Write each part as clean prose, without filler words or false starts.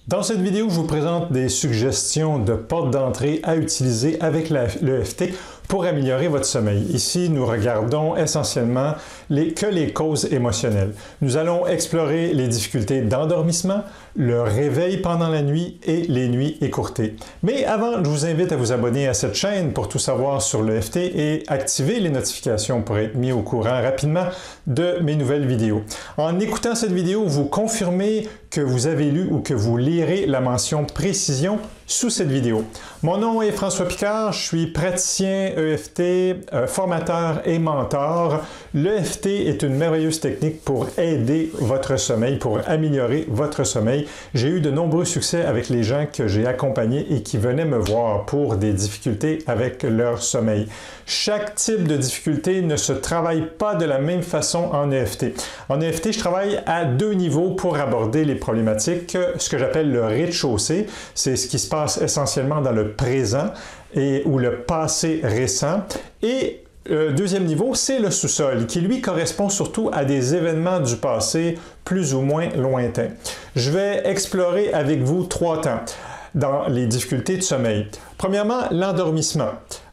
Dans cette vidéo, je vous présente des suggestions de portes d'entrée à utiliser avec l'EFT pour améliorer votre sommeil. Ici, nous regardons essentiellement les causes émotionnelles. Nous allons explorer les difficultés d'endormissement, le réveil pendant la nuit et les nuits écourtées. Mais avant, je vous invite à vous abonner à cette chaîne pour tout savoir sur l'EFT et activer les notifications pour être mis au courant rapidement de mes nouvelles vidéos. En écoutant cette vidéo, vous confirmez que vous avez lu ou que vous lirez la mention précision sous cette vidéo. Mon nom est François Picard, je suis praticien EFT, formateur et mentor. L'EFT est une merveilleuse technique pour aider votre sommeil, pour améliorer votre sommeil. J'ai eu de nombreux succès avec les gens que j'ai accompagnés et qui venaient me voir pour des difficultés avec leur sommeil. Chaque type de difficulté ne se travaille pas de la même façon en EFT. En EFT, je travaille à deux niveaux pour aborder les problématiques. Ce que j'appelle le rez-de-chaussée, c'est ce qui se passe essentiellement dans le présent ou le passé récent. Et deuxième niveau, c'est le sous-sol, qui lui correspond surtout à des événements du passé plus ou moins lointains. Je vais explorer avec vous trois temps dans les difficultés de sommeil. Premièrement, l'endormissement.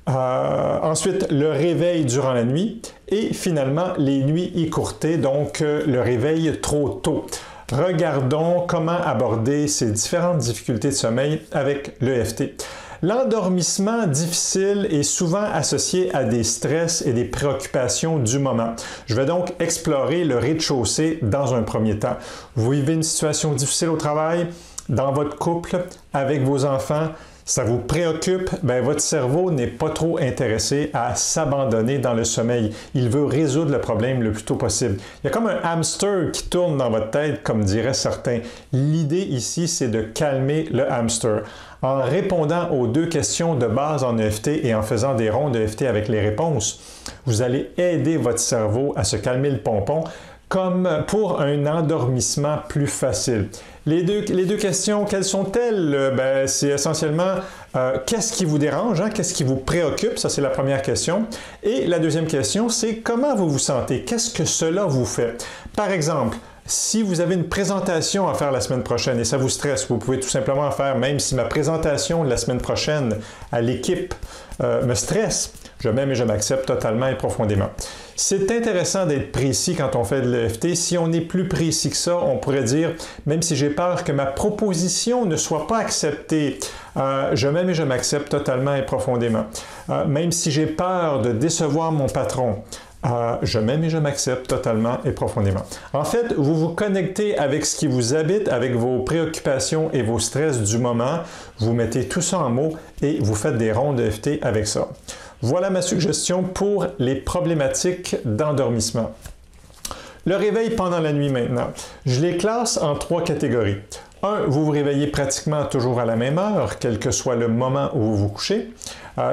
Ensuite, le réveil durant la nuit et finalement, les nuits écourtées, donc le réveil trop tôt. Regardons comment aborder ces différentes difficultés de sommeil avec l'EFT. L'endormissement difficile est souvent associé à des stress et des préoccupations du moment. Je vais donc explorer le rez-de-chaussée dans un premier temps. Vous vivez une situation difficile au travail, dans votre couple, avec vos enfants, ça vous préoccupe, bien, votre cerveau n'est pas trop intéressé à s'abandonner dans le sommeil. Il veut résoudre le problème le plus tôt possible. Il y a comme un hamster qui tourne dans votre tête, comme diraient certains. L'idée ici, c'est de calmer le hamster. En répondant aux deux questions de base en EFT et en faisant des rondes d'EFT avec les réponses, vous allez aider votre cerveau à se calmer le pompon comme pour un endormissement plus facile. Les deux questions, quelles sont-elles? C'est essentiellement qu'est-ce qui vous dérange, hein? Qu'est-ce qui vous préoccupe? Ça, c'est la première question. Et la deuxième question, c'est comment vous vous sentez? Qu'est-ce que cela vous fait? Par exemple, si vous avez une présentation à faire la semaine prochaine et ça vous stresse, vous pouvez tout simplement faire, même si ma présentation de la semaine prochaine à l'équipe me stresse, je m'aime et je m'accepte totalement et profondément. C'est intéressant d'être précis quand on fait de l'EFT. Si on est plus précis que ça, on pourrait dire, même si j'ai peur que ma proposition ne soit pas acceptée, je m'aime et je m'accepte totalement et profondément. Même si j'ai peur de décevoir mon patron, je m'aime et je m'accepte totalement et profondément. En fait, vous vous connectez avec ce qui vous habite, avec vos préoccupations et vos stress du moment. Vous mettez tout ça en mots et vous faites des rondes d'EFT avec ça. Voilà ma suggestion pour les problématiques d'endormissement. Le réveil pendant la nuit maintenant. Je les classe en trois catégories. 1, vous vous réveillez pratiquement toujours à la même heure, quel que soit le moment où vous vous couchez.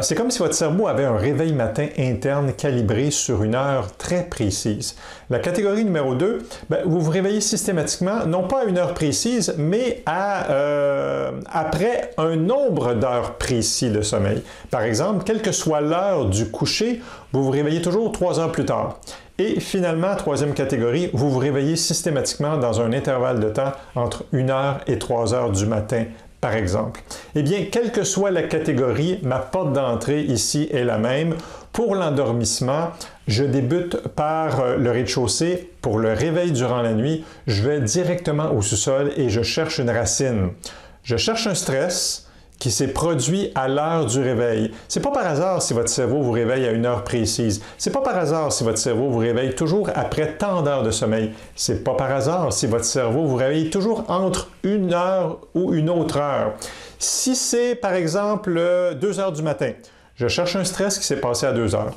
C'est comme si votre cerveau avait un réveil matin interne calibré sur une heure très précise. La catégorie numéro 2, vous vous réveillez systématiquement, non pas à une heure précise, mais après un nombre d'heures précis de sommeil. Par exemple, quelle que soit l'heure du coucher, vous vous réveillez toujours 3 heures plus tard. Et finalement, troisième catégorie, vous vous réveillez systématiquement dans un intervalle de temps entre 1 heure et 3 heures du matin, par exemple. Eh bien, quelle que soit la catégorie, ma porte d'entrée ici est la même. Pour l'endormissement, je débute par le rez-de-chaussée. Pour le réveil durant la nuit, je vais directement au sous-sol et je cherche une racine. Je cherche un stress qui s'est produit à l'heure du réveil. C'est pas par hasard si votre cerveau vous réveille à une heure précise. C'est pas par hasard si votre cerveau vous réveille toujours après tant d'heures de sommeil. C'est pas par hasard si votre cerveau vous réveille toujours entre une heure ou une autre heure. Si c'est par exemple 2 heures du matin, je cherche un stress qui s'est passé à 2 heures.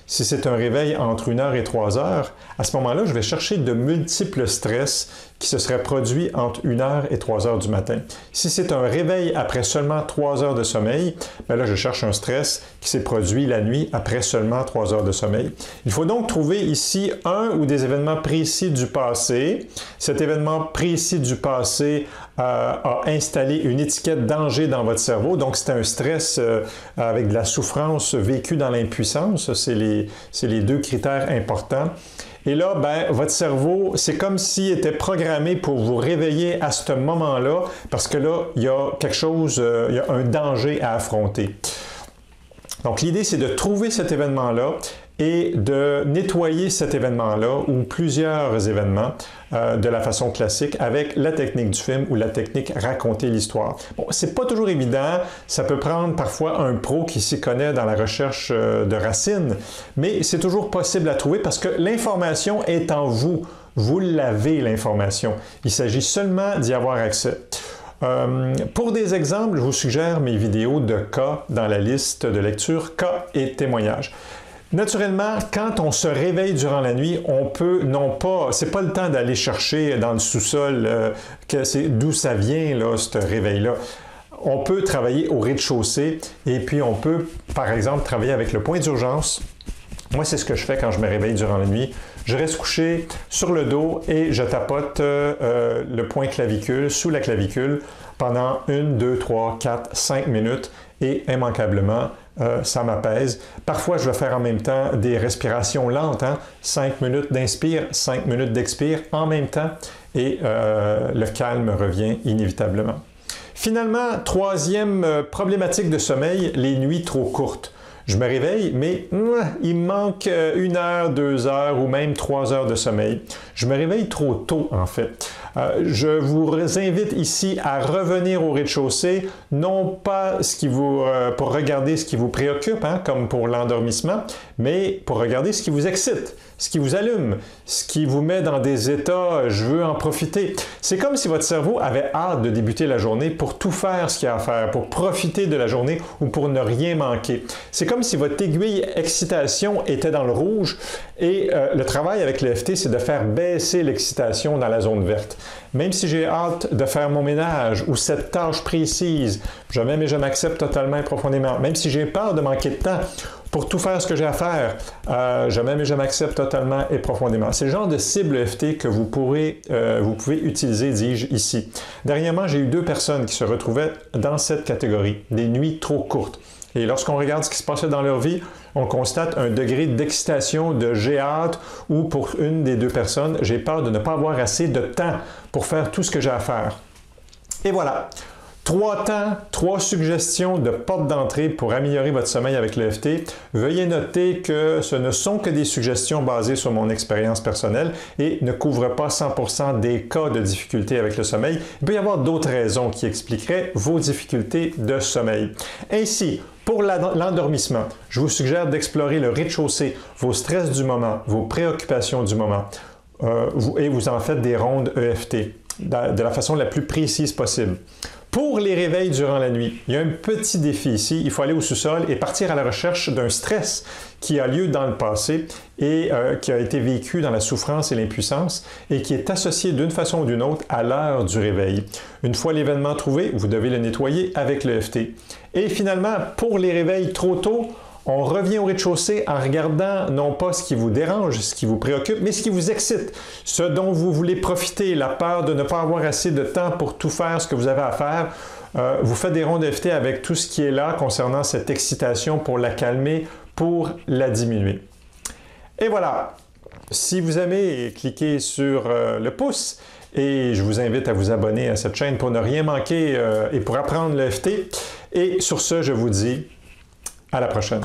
Si c'est un réveil entre 1 heure et 3 heures, à ce moment-là, je vais chercher de multiples stress qui se seraient produits entre 1 heure et 3 heures du matin. Si c'est un réveil après seulement 3 heures de sommeil, là, je cherche un stress qui s'est produit la nuit après seulement 3 heures de sommeil. Il faut donc trouver ici un ou des événements précis du passé. Cet événement précis du passé a installé une étiquette danger dans votre cerveau. Donc, c'est un stress avec de la souffrance vécue dans l'impuissance. C'est les deux critères importants. Et là, ben, votre cerveau, c'est comme s'il était programmé pour vous réveiller à ce moment-là, parce que là, il y a quelque chose, il y a un danger à affronter. Donc, l'idée, c'est de trouver cet événement-là et de nettoyer cet événement-là ou plusieurs événements de la façon classique avec la technique du film ou la technique raconter l'histoire. Bon, c'est pas toujours évident, ça peut prendre parfois un pro qui s'y connaît dans la recherche de racines, mais c'est toujours possible à trouver parce que l'information est en vous. Vous l'avez, l'information. Il s'agit seulement d'y avoir accès. Pour des exemples, je vous suggère mes vidéos de cas dans la liste de lecture cas et témoignages. Naturellement, quand on se réveille durant la nuit, on peut, non pas, c'est pas le temps d'aller chercher dans le sous-sol d'où ça vient, là, ce réveil-là. On peut travailler au rez-de-chaussée et puis on peut, par exemple, travailler avec le point d'urgence. Moi, c'est ce que je fais quand je me réveille durant la nuit. Je reste couché sur le dos et je tapote le point clavicule, sous la clavicule, pendant 1, 2, 3, 4, 5 minutes et immanquablement, ça m'apaise. Parfois, je vais faire en même temps des respirations lentes, 5 minutes d'inspire, 5 minutes d'expire en même temps et le calme revient inévitablement. Finalement, troisième problématique de sommeil, les nuits trop courtes. Je me réveille, mais il me manque 1 heure, 2 heures ou même 3 heures de sommeil. Je me réveille trop tôt, en fait. Je vous invite ici à revenir au rez-de-chaussée, non pas pour regarder ce qui vous préoccupe, comme pour l'endormissement, mais pour regarder ce qui vous excite, ce qui vous allume, ce qui vous met dans des états « je veux en profiter ». C'est comme si votre cerveau avait hâte de débuter la journée pour tout faire ce qu'il y a à faire, pour profiter de la journée ou pour ne rien manquer. C'est comme si votre aiguille excitation était dans le rouge et le travail avec l'EFT, c'est de faire baisser l'excitation dans la zone verte. Même si j'ai hâte de faire mon ménage ou cette tâche précise, je m'aime et je m'accepte totalement et profondément. Même si j'ai peur de manquer de temps pour tout faire ce que j'ai à faire, je m'aime et je m'accepte totalement et profondément. C'est le genre de cible EFT que vous pouvez utiliser, dis-je, ici. Dernièrement, j'ai eu 2 personnes qui se retrouvaient dans cette catégorie, des nuits trop courtes. Et lorsqu'on regarde ce qui se passait dans leur vie, on constate un degré d'excitation, de j'ai hâte, ou pour une des 2 personnes, j'ai peur de ne pas avoir assez de temps pour faire tout ce que j'ai à faire. Et voilà, 3 temps, 3 suggestions de porte d'entrée pour améliorer votre sommeil avec l'EFT. Veuillez noter que ce ne sont que des suggestions basées sur mon expérience personnelle et ne couvrent pas 100% des cas de difficulté avec le sommeil. Il peut y avoir d'autres raisons qui expliqueraient vos difficultés de sommeil. Ainsi, pour l'endormissement, je vous suggère d'explorer le rez-de-chaussée, vos stress du moment, vos préoccupations du moment, et vous en faites des rondes EFT de la façon la plus précise possible. Pour les réveils durant la nuit, il y a un petit défi ici. Il faut aller au sous-sol et partir à la recherche d'un stress qui a lieu dans le passé et qui a été vécu dans la souffrance et l'impuissance et qui est associé d'une façon ou d'une autre à l'heure du réveil. Une fois l'événement trouvé, vous devez le nettoyer avec l'EFT. Et finalement, pour les réveils trop tôt, on revient au rez-de-chaussée en regardant non pas ce qui vous dérange, ce qui vous préoccupe, mais ce qui vous excite, ce dont vous voulez profiter, la peur de ne pas avoir assez de temps pour tout faire ce que vous avez à faire. Vous faites des rondes EFT avec tout ce qui est là concernant cette excitation pour la calmer, pour la diminuer. Et voilà, si vous aimez, cliquez sur le pouce et je vous invite à vous abonner à cette chaîne pour ne rien manquer et pour apprendre l'EFT. Et sur ce, je vous dis à la prochaine.